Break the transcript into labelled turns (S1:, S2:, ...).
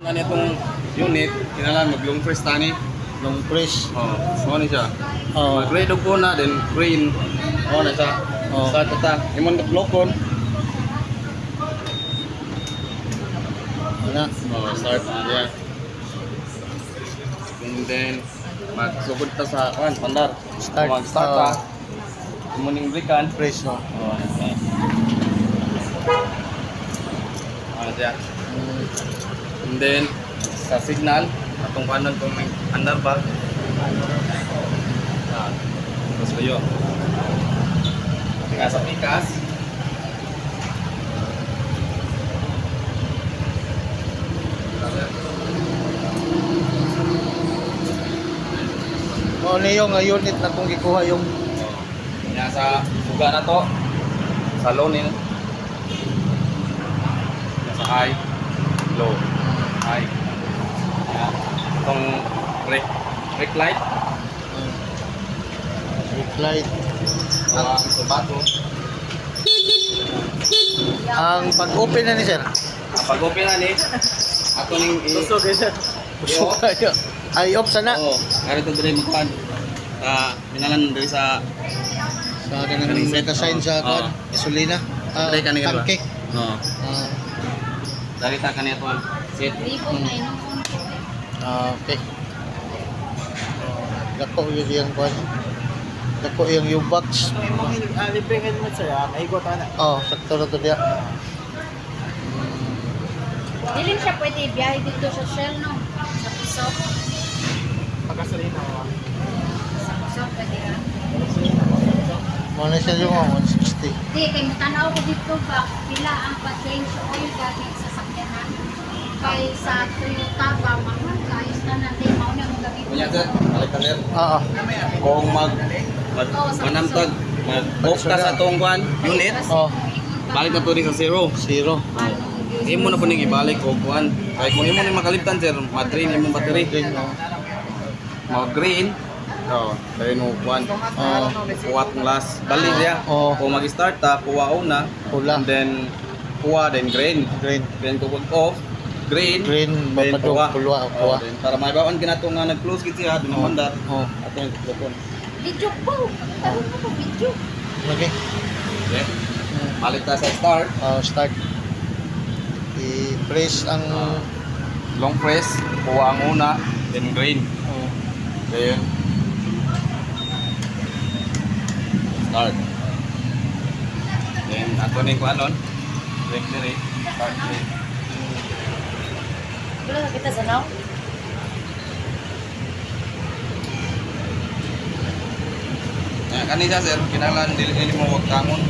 S1: Ano itong unit, kinalan mag-long press tani.
S2: Long press.
S1: Oh, so ano siya?
S2: Oh.
S1: Mag-red og na, then green. Oh, na siya.
S2: Oh.
S1: Start ata. Imong lokon.
S2: Wala.
S1: Oh, start. Yeah. And then, magsugod ta sa pandar.
S2: Start.
S1: Mag-start ta. Imuning breakan.
S2: Press no.
S1: Oh, na siya. Ano siya? And then, sa signal, atong kanan kung may andar ba? Tapos kayo. Nga sa pikas.
S2: Ano yung unit na kung gikuha yung
S1: Nga sa suga na to. Sa low nil. Nga sa high. Low. High. Nga. Itong brake light.
S2: brake light.
S1: Ang sabato.
S2: Ang pag-open na ni sir.
S1: Pag-open na ni, ato ning
S2: Busog kayo. Ay, off sana.
S1: Oo. Kaya ito dali magpan. Minalan dali sa
S2: Sa kanang may sign sa
S1: Oo.
S2: gasolina.
S1: Dali ka nila ba?
S2: Tangke.
S1: Oo. Dali ta kanito ang set.
S2: Okay. Dako yun yung kwan. Dako yung box.
S3: May mga libreng helmet sa'yo, maigot na.
S2: Oh, sakto na to diya.
S4: Dili siya pwede biyahe dito sa Shell, no? Sa Puso.
S3: Pagkasalina ko.
S4: Sa Puso, pwede ka.
S2: Muna siya yung 160.
S4: Di, kay matanaw ko dito ba, pila ang pa-change oil gamit sa sakyanan. Kay sa Toyota ba, mahal, ayos na natin, mauna mong gabi.
S1: Kunya sir, balik ka sir.
S2: Oo.
S1: Kung manamtag, mag-off ka sa tong kwan, unit,
S2: Oh,
S1: balik na to rin sa zero.
S2: zero.
S1: Imo na po ning ibalik o kwan. Kaya kung imo ni makaliptan sir, ma-drain imong battery.
S2: Green, oh.
S1: Mag-green. Oo, kaya no kwan.
S2: Oh,
S1: Kuwat ng last. Balik niya.
S2: Oh.
S1: Kung mag-start ta, kuwa una.
S2: pula.
S1: And then, kuwa, then green.
S2: Green.
S1: Then kung off, green.
S2: Green,
S1: Then
S2: mapadong, pulwa,
S1: Oh,
S2: kuwa.
S1: then para maibawan ka na ito nga nag-close kit siya, doon naman dar.
S2: Oh,
S1: Ato yung tuklokon.
S4: Video po! Tarong mo po, video.
S2: lagi.
S1: Okay? Balik ta sa start.
S2: Oh, start. I-press ang
S1: Long press, kuha ang una, then green.
S2: oh,
S1: Then, start. Then, ato na yung kuhanon. Break dire. Start dire.
S4: Wala na kita sa now?
S1: Kanina sir, kinahanglan dili mo wag kangon.